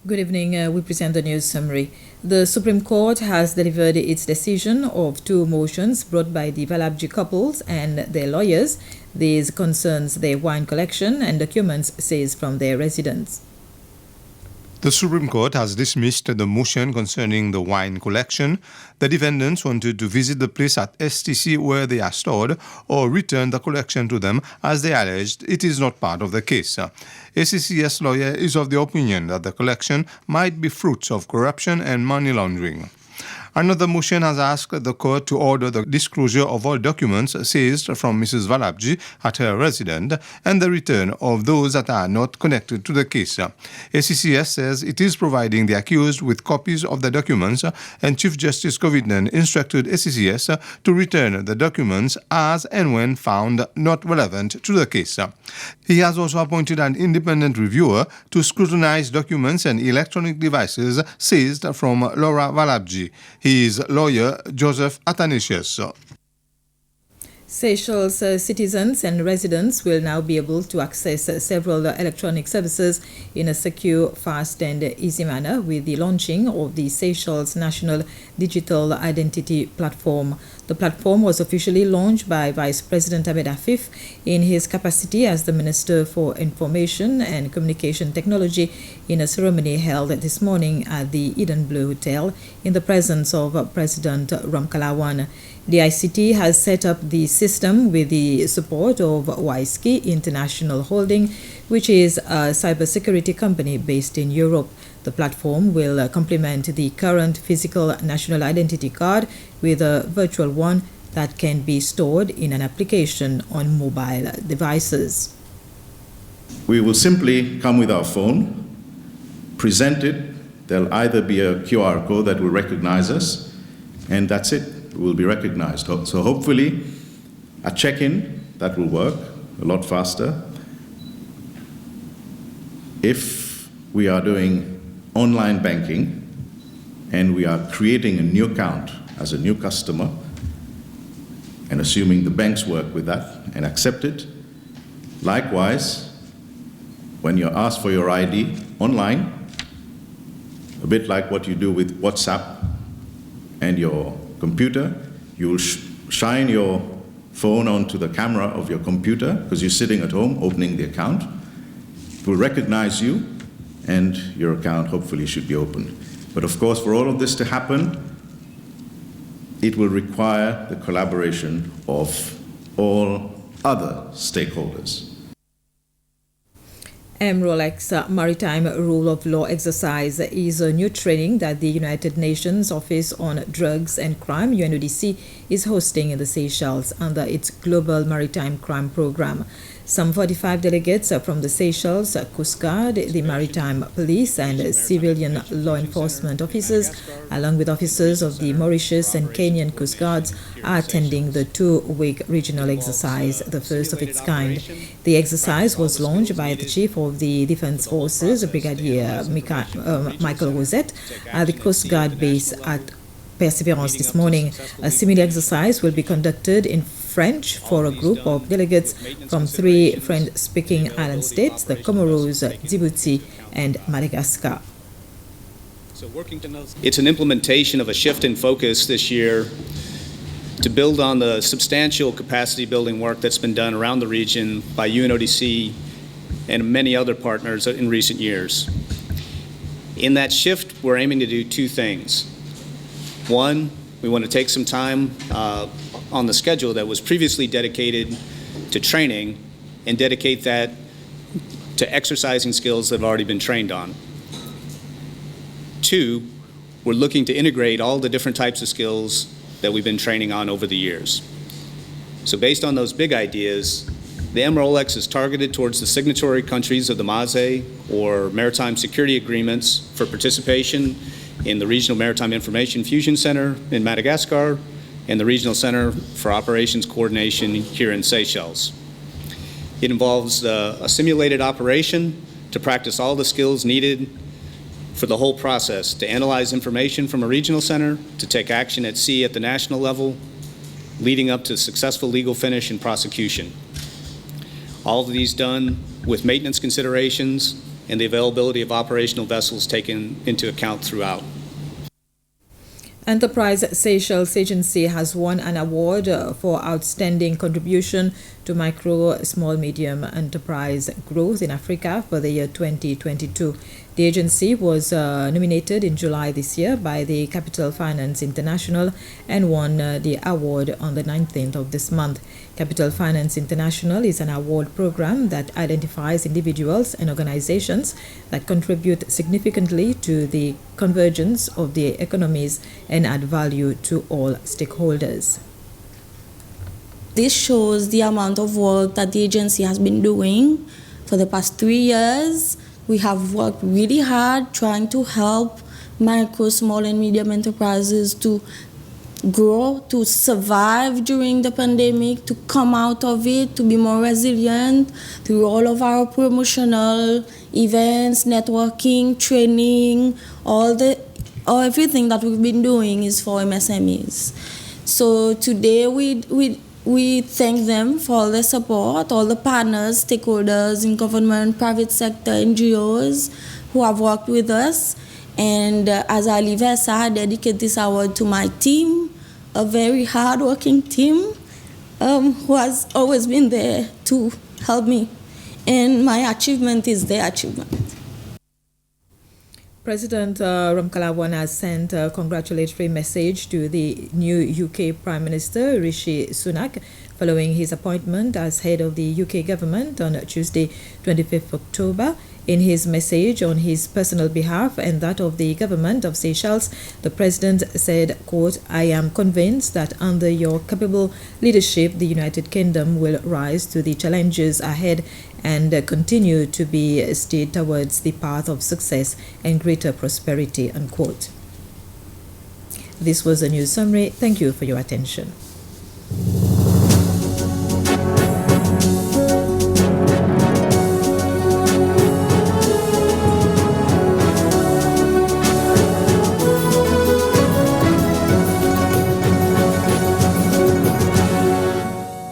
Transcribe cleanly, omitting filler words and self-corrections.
Good evening. We present the news summary. The Supreme Court has delivered its decision of two motions brought by the Valabji couples and their lawyers. These concerns their wine collection and documents seized from their residence. The Supreme Court has dismissed the motion concerning the wine collection. The defendants wanted to visit the place at STC where they are stored or return the collection to them, as they alleged it is not part of the case. A CCS lawyer is of the opinion that the collection might be fruits of corruption and money laundering. Another motion has asked the court to order the disclosure of all documents seized from Mrs. Valabji at her residence and the return of those that are not connected to the case. ACCS says it is providing the accused with copies of the documents, and Chief Justice Covington instructed ACCS to return the documents as and when found not relevant to the case. He has also appointed an independent reviewer to scrutinize documents and electronic devices seized from Laura Valabji. His lawyer, Joseph Athanasius. Seychelles citizens and residents will now be able to access several electronic services in a secure, fast and easy manner with the launching of the Seychelles National Digital Identity Platform. The platform was officially launched by Vice President Ahmed Afif in his capacity as the Minister for Information and Communication Technology in a ceremony held this morning at the Eden Blue Hotel in the presence of President Ramkalawan. The ICT has set up the system with the support of Wisky International Holding, which is a cybersecurity company based in Europe. The platform will complement the current physical national identity card with a virtual one that can be stored in an application on mobile devices. We will simply come with our phone, present it. There'll either be a QR code that will recognize us, and that's it. Will be recognized. So hopefully a check-in that will work a lot faster. If we are doing online banking and we are creating a new account as a new customer and assuming the banks work with that and accept it, likewise, when you're asked for your ID online, a bit like what you do with WhatsApp and your computer, you will shine your phone onto the camera of your computer because you're sitting at home opening the account. It will recognize you and your account hopefully should be opened. But of course, for all of this to happen, it will require the collaboration of all other stakeholders. MROLEX Maritime Rule of Law Exercise is a new training that the United Nations Office on Drugs and Crime, UNODC, is hosting in the Seychelles under its Global Maritime Crime Program. Some 45 delegates from the Seychelles Coast Guard, the Maritime Police and civilian law enforcement officers, along with officers of the Mauritius and Kenyan Coast Guards, are attending the two-week regional exercise, the first of its kind. The exercise was launched by the Chief of the Defense Forces, Brigadier Michael Rosette, at the Coast Guard base at Perseverance this morning. A similar exercise will be conducted in French for a group of delegates from three French-speaking island states, the Comoros, Djibouti, and Madagascar. It's an implementation of a shift in focus this year to build on the substantial capacity building work that's been done around the region by UNODC and many other partners in recent years. In that shift, we're aiming to do two things. One, we want to take some time on the schedule that was previously dedicated to training and dedicate that to exercising skills that have already been trained on. Two, we're looking to integrate all the different types of skills that we've been training on over the years. So based on those big ideas, the MROLEX is targeted towards the signatory countries of the MASE, or Maritime Security Agreements, for participation in the Regional Maritime Information Fusion Center in Madagascar and the Regional Center for Operations Coordination here in Seychelles. It involves a simulated operation to practice all the skills needed for the whole process, to analyze information from a regional center, to take action at sea at the national level, leading up to successful legal finish and prosecution. All of these done with maintenance considerations and the availability of operational vessels taken into account throughout. Enterprise Seychelles Agency has won an award for outstanding contribution to micro, small, medium enterprise growth in Africa for the year 2022. The agency was nominated in July this year by the Capital Finance International and won the award on the 19th of this month. Capital Finance International is an award program that identifies individuals and organizations that contribute significantly to the convergence of the economies and add value to all stakeholders. This shows the amount of work that the agency has been doing for the past 3 years. We have worked really hard trying to help micro, small, and medium enterprises to grow, to survive during the pandemic, to come out of it, to be more resilient through all of our promotional events, networking, training, everything that we've been doing is for MSMEs. So today we thank them for all their support, all the partners, stakeholders in government, private sector, NGOs who have worked with us. And as I leave ESA, I dedicate this award to my team, a very hard-working team who has always been there to help me. And my achievement is their achievement. President Ramkalawan has sent a congratulatory message to the new UK Prime Minister Rishi Sunak following his appointment as head of the UK government on Tuesday, 25th October. In his message on his personal behalf and that of the government of Seychelles, the president said, quote, "I am convinced that under your capable leadership, the United Kingdom will rise to the challenges ahead and continue to be steered towards the path of success and greater prosperity," unquote. This was a news summary. Thank you for your attention.